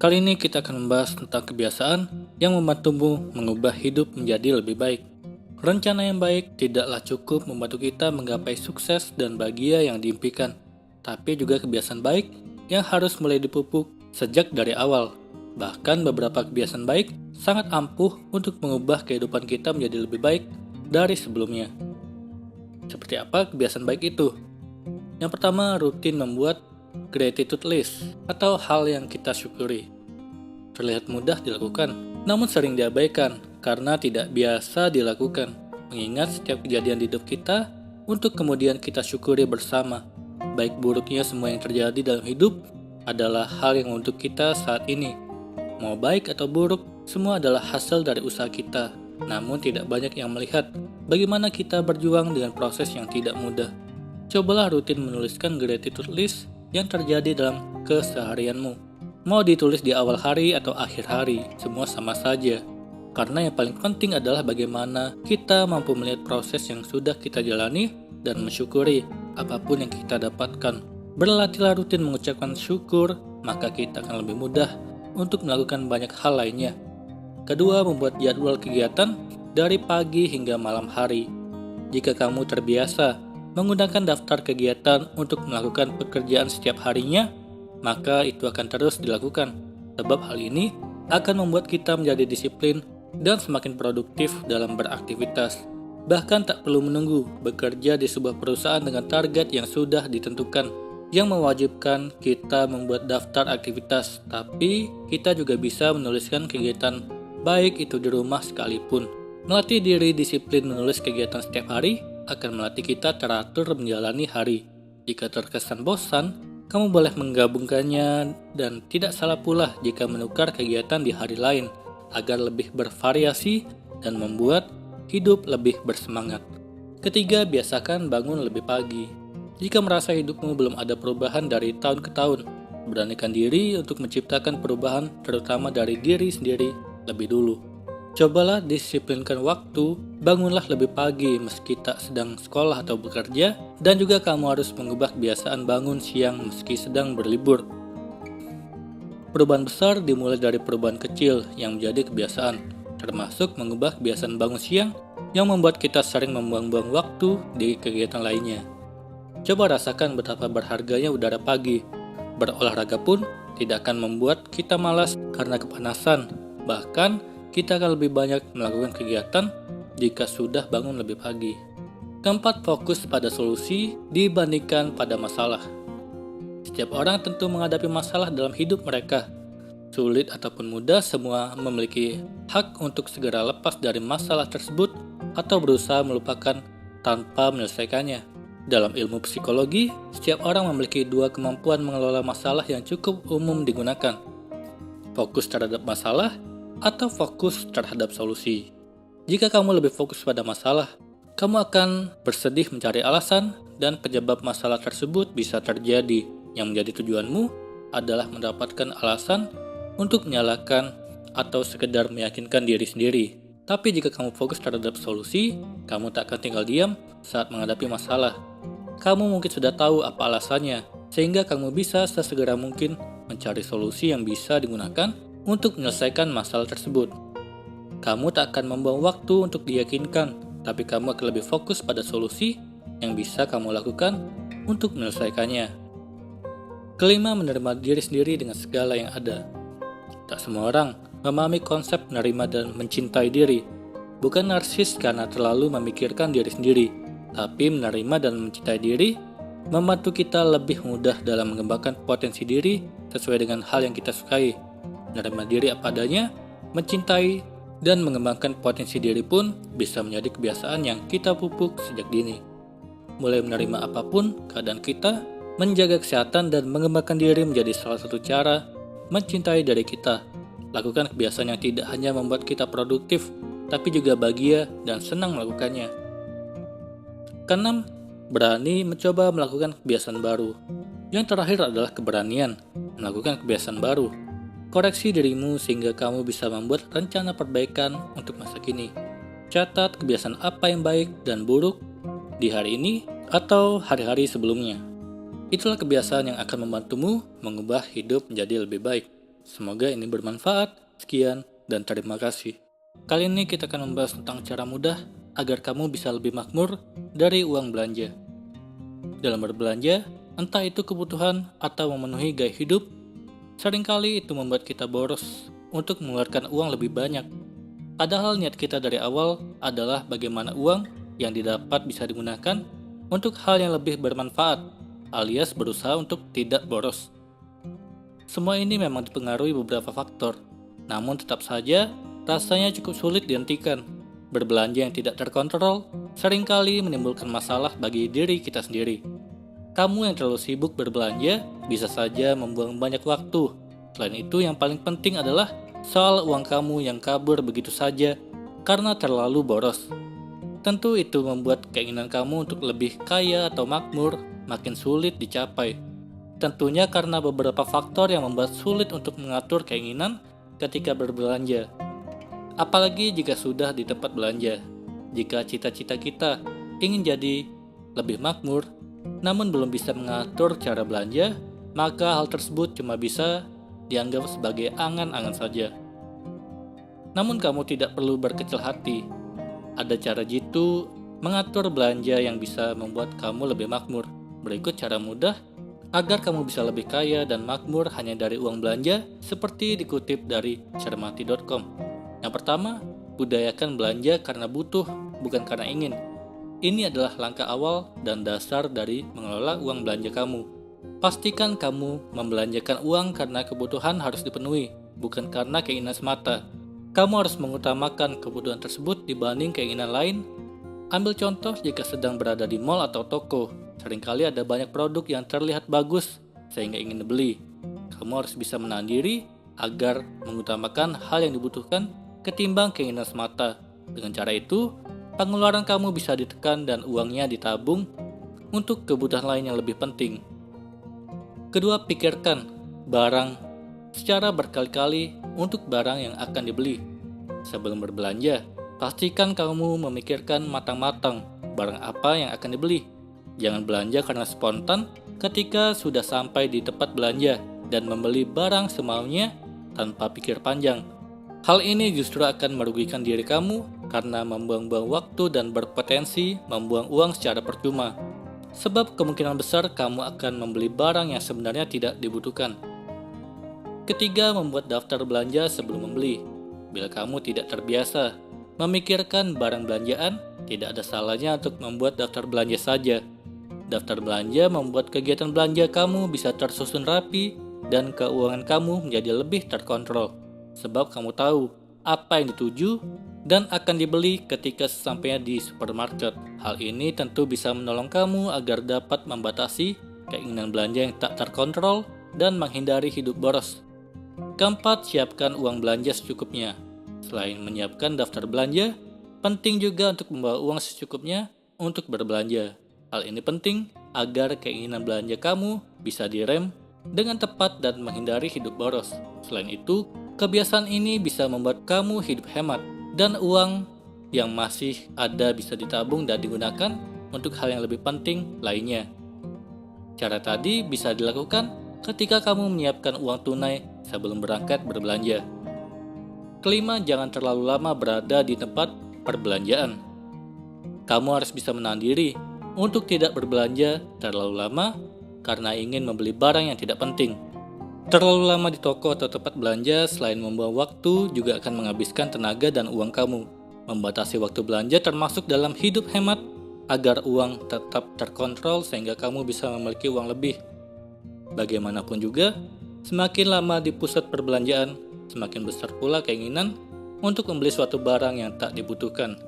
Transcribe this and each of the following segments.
Kali ini kita akan membahas tentang kebiasaan yang membantumu mengubah hidup menjadi lebih baik. Rencana yang baik tidaklah cukup membantu kita menggapai sukses dan bahagia yang diimpikan, tapi juga kebiasaan baik yang harus mulai dipupuk sejak dari awal. Bahkan beberapa kebiasaan baik sangat ampuh untuk mengubah kehidupan kita menjadi lebih baik dari sebelumnya. Seperti apa kebiasaan baik itu? Yang pertama, rutin membuat gratitude list atau hal yang kita syukuri. Terlihat mudah dilakukan, namun sering diabaikan karena tidak biasa dilakukan. Mengingat setiap kejadian di hidup kita untuk kemudian kita syukuri bersama. Baik buruknya semua yang terjadi dalam hidup adalah hal yang untuk kita saat ini. Mau baik atau buruk, semua adalah hasil dari usaha kita. Namun tidak banyak yang melihat bagaimana kita berjuang dengan proses yang tidak mudah. Cobalah rutin menuliskan gratitude list yang terjadi dalam keseharianmu. Mau ditulis di awal hari atau akhir hari, semua sama saja. Karena yang paling penting adalah bagaimana kita mampu melihat proses yang sudah kita jalani dan mensyukuri apapun yang kita dapatkan. Berlatihlah rutin mengucapkan syukur, maka kita akan lebih mudah untuk melakukan banyak hal lainnya. Kedua, membuat jadwal kegiatan dari pagi hingga malam hari. Jika kamu terbiasa menggunakan daftar kegiatan untuk melakukan pekerjaan setiap harinya, maka itu akan terus dilakukan. Sebab hal ini akan membuat kita menjadi disiplin dan semakin produktif dalam beraktivitas. Bahkan tak perlu menunggu bekerja di sebuah perusahaan dengan target yang sudah ditentukan, yang mewajibkan kita membuat daftar aktivitas, tapi kita juga bisa menuliskan kegiatan baik itu di rumah sekalipun. Melatih diri disiplin menulis kegiatan setiap hari akan melatih kita teratur menjalani hari. Jika terkesan bosan, kamu boleh menggabungkannya dan tidak salah pula jika menukar kegiatan di hari lain agar lebih bervariasi dan membuat hidup lebih bersemangat. Ketiga, biasakan bangun lebih pagi. Jika merasa hidupmu belum ada perubahan dari tahun ke tahun, beranikan diri untuk menciptakan perubahan terutama dari diri sendiri lebih dulu. Cobalah disiplinkan waktu, bangunlah lebih pagi meski tak sedang sekolah atau bekerja, dan juga kamu harus mengubah kebiasaan bangun siang meski sedang berlibur. Perubahan besar dimulai dari perubahan kecil yang menjadi kebiasaan, termasuk mengubah kebiasaan bangun siang yang membuat kita sering membuang-buang waktu di kegiatan lainnya. Coba rasakan betapa berharganya udara pagi. Berolahraga pun tidak akan membuat kita malas karena kepanasan, bahkan kita akan lebih banyak melakukan kegiatan jika sudah bangun lebih pagi. Keempat, fokus pada solusi dibandingkan pada masalah. Setiap orang tentu menghadapi masalah dalam hidup mereka. Sulit ataupun mudah, semua memiliki hak untuk segera lepas dari masalah tersebut atau berusaha melupakan tanpa menyelesaikannya. Dalam ilmu psikologi, setiap orang memiliki dua kemampuan mengelola masalah yang cukup umum digunakan. Fokus terhadap masalah atau fokus terhadap solusi. Jika kamu lebih fokus pada masalah, kamu akan bersedih mencari alasan dan penyebab masalah tersebut bisa terjadi. Yang menjadi tujuanmu adalah mendapatkan alasan untuk menyalahkan atau sekedar meyakinkan diri sendiri. Tapi jika kamu fokus terhadap solusi, kamu tak akan tinggal diam saat menghadapi masalah. Kamu mungkin sudah tahu apa alasannya, sehingga kamu bisa sesegera mungkin mencari solusi yang bisa digunakan untuk menyelesaikan masalah tersebut. Kamu tak akan membuang waktu untuk diyakinkan, tapi kamu akan lebih fokus pada solusi yang bisa kamu lakukan untuk menyelesaikannya. Kelima, menerima diri sendiri dengan segala yang ada. Tak semua orang memahami konsep menerima dan mencintai diri. Bukan narsis karena terlalu memikirkan diri sendiri, tapi menerima dan mencintai diri membantu kita lebih mudah dalam mengembangkan potensi diri sesuai dengan hal yang kita sukai. Menerima diri apa adanya, mencintai, dan mengembangkan potensi diri pun bisa menjadi kebiasaan yang kita pupuk sejak dini. Mulai menerima apapun keadaan kita, menjaga kesehatan dan mengembangkan diri menjadi salah satu cara mencintai diri kita. Lakukan kebiasaan yang tidak hanya membuat kita produktif, tapi juga bahagia dan senang melakukannya. Keenam, berani mencoba melakukan kebiasaan baru. Yang terakhir adalah keberanian melakukan kebiasaan baru. Koreksi dirimu sehingga kamu bisa membuat rencana perbaikan untuk masa kini. Catat kebiasaan apa yang baik dan buruk di hari ini atau hari-hari sebelumnya. Itulah kebiasaan yang akan membantumu mengubah hidup menjadi lebih baik. Semoga ini bermanfaat. Sekian dan terima kasih. Kali ini kita akan membahas tentang cara mudah agar kamu bisa lebih makmur dari uang belanja. Dalam berbelanja, entah itu kebutuhan atau memenuhi gaya hidup, seringkali itu membuat kita boros untuk mengeluarkan uang lebih banyak. Padahal niat kita dari awal adalah bagaimana uang yang didapat bisa digunakan untuk hal yang lebih bermanfaat, alias berusaha untuk tidak boros. Semua ini memang dipengaruhi beberapa faktor, namun tetap saja rasanya cukup sulit dihentikan. Berbelanja yang tidak terkontrol seringkali menimbulkan masalah bagi diri kita sendiri. Kamu yang terlalu sibuk berbelanja bisa saja membuang banyak waktu. Selain itu, yang paling penting adalah soal uang kamu yang kabur begitu saja karena terlalu boros. Tentu itu membuat keinginan kamu untuk lebih kaya atau makmur makin sulit dicapai. Tentunya karena beberapa faktor yang membuat sulit untuk mengatur keinginan ketika berbelanja. Apalagi jika sudah di tempat belanja. Jika cita-cita kita ingin jadi lebih makmur, namun belum bisa mengatur cara belanja, maka hal tersebut cuma bisa dianggap sebagai angan-angan saja. Namun kamu tidak perlu berkecil hati. Ada cara jitu mengatur belanja yang bisa membuat kamu lebih makmur. Berikut cara mudah agar kamu bisa lebih kaya dan makmur hanya dari uang belanja, seperti dikutip dari cermati.com. Yang pertama, budayakan belanja karena butuh, bukan karena ingin. Ini adalah langkah awal dan dasar dari mengelola uang belanja kamu. Pastikan kamu membelanjakan uang karena kebutuhan harus dipenuhi, bukan karena keinginan semata. Kamu harus mengutamakan kebutuhan tersebut dibanding keinginan lain. Ambil contoh jika sedang berada di mall atau toko. Seringkali ada banyak produk yang terlihat bagus sehingga ingin dibeli. Kamu harus bisa menahan diri agar mengutamakan hal yang dibutuhkan ketimbang keinginan semata. Dengan cara itu, pengeluaran kamu bisa ditekan dan uangnya ditabung untuk kebutuhan lain yang lebih penting. Kedua, pikirkan barang secara berkali-kali untuk barang yang akan dibeli. Sebelum berbelanja, pastikan kamu memikirkan matang-matang barang apa yang akan dibeli. Jangan belanja karena spontan ketika sudah sampai di tempat belanja dan membeli barang semaunya tanpa pikir panjang. Hal ini justru akan merugikan diri kamu karena membuang-buang waktu dan berpotensi membuang uang secara percuma. Sebab kemungkinan besar kamu akan membeli barang yang sebenarnya tidak dibutuhkan. Ketiga, membuat daftar belanja sebelum membeli. Bila kamu tidak terbiasa memikirkan barang belanjaan, tidak ada salahnya untuk membuat daftar belanja saja. Daftar belanja membuat kegiatan belanja kamu bisa tersusun rapi dan keuangan kamu menjadi lebih terkontrol. Sebab kamu tahu apa yang dituju dan akan dibeli ketika sesampainya di supermarket. Hal ini tentu bisa menolong kamu agar dapat membatasi keinginan belanja yang tak terkontrol dan menghindari hidup boros. Keempat, siapkan uang belanja secukupnya. Selain menyiapkan daftar belanja, penting juga untuk membawa uang secukupnya untuk berbelanja. Hal ini penting agar keinginan belanja kamu bisa direm dengan tepat dan menghindari hidup boros. Selain itu, kebiasaan ini bisa membuat kamu hidup hemat dan uang yang masih ada bisa ditabung dan digunakan untuk hal yang lebih penting lainnya. Cara tadi bisa dilakukan ketika kamu menyiapkan uang tunai sebelum berangkat berbelanja. Kelima, jangan terlalu lama berada di tempat perbelanjaan. Kamu harus bisa menahan diri untuk tidak berbelanja terlalu lama karena ingin membeli barang yang tidak penting. Terlalu lama di toko atau tempat belanja selain membuang waktu juga akan menghabiskan tenaga dan uang kamu. Membatasi waktu belanja termasuk dalam hidup hemat agar uang tetap terkontrol sehingga kamu bisa memiliki uang lebih. Bagaimanapun juga, semakin lama di pusat perbelanjaan, semakin besar pula keinginan untuk membeli suatu barang yang tak dibutuhkan.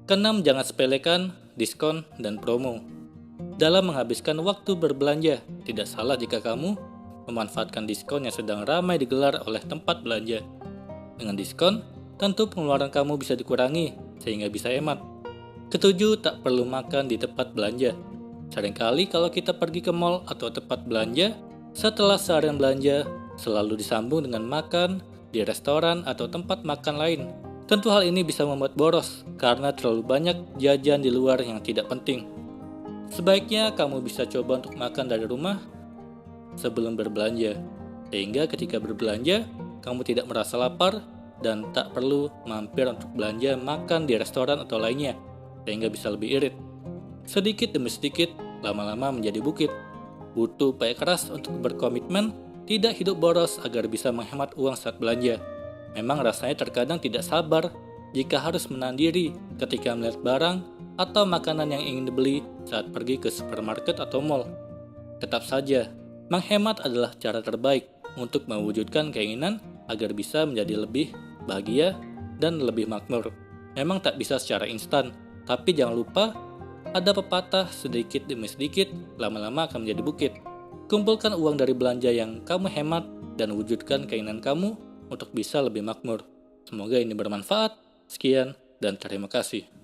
Keenam, jangan sepelekan diskon dan promo. Dalam menghabiskan waktu berbelanja, tidak salah jika kamu memanfaatkan diskon yang sedang ramai digelar oleh tempat belanja. Dengan diskon, tentu pengeluaran kamu bisa dikurangi sehingga bisa hemat. Ketujuh, tak perlu makan di tempat belanja. Seringkali kalau kita pergi ke mall atau tempat belanja, setelah seharian belanja, selalu disambung dengan makan di restoran atau tempat makan lain. Tentu hal ini bisa membuat boros karena terlalu banyak jajan di luar yang tidak penting. Sebaiknya kamu bisa coba untuk makan dari rumah sebelum berbelanja. Sehingga ketika berbelanja, kamu tidak merasa lapar dan tak perlu mampir untuk belanja makan di restoran atau lainnya, sehingga bisa lebih irit. Sedikit demi sedikit, lama-lama menjadi bukit. Butuh upaya keras untuk berkomitmen, tidak hidup boros agar bisa menghemat uang saat belanja. Memang rasanya terkadang tidak sabar jika harus menahan diri ketika melihat barang atau makanan yang ingin dibeli saat pergi ke supermarket atau mall. Tetap saja, menghemat adalah cara terbaik untuk mewujudkan keinginan agar bisa menjadi lebih bahagia dan lebih makmur. Memang tak bisa secara instan, tapi jangan lupa ada pepatah sedikit demi sedikit, lama-lama akan menjadi bukit. Kumpulkan uang dari belanja yang kamu hemat dan wujudkan keinginan kamu untuk bisa lebih makmur. Semoga ini bermanfaat. Sekian dan terima kasih.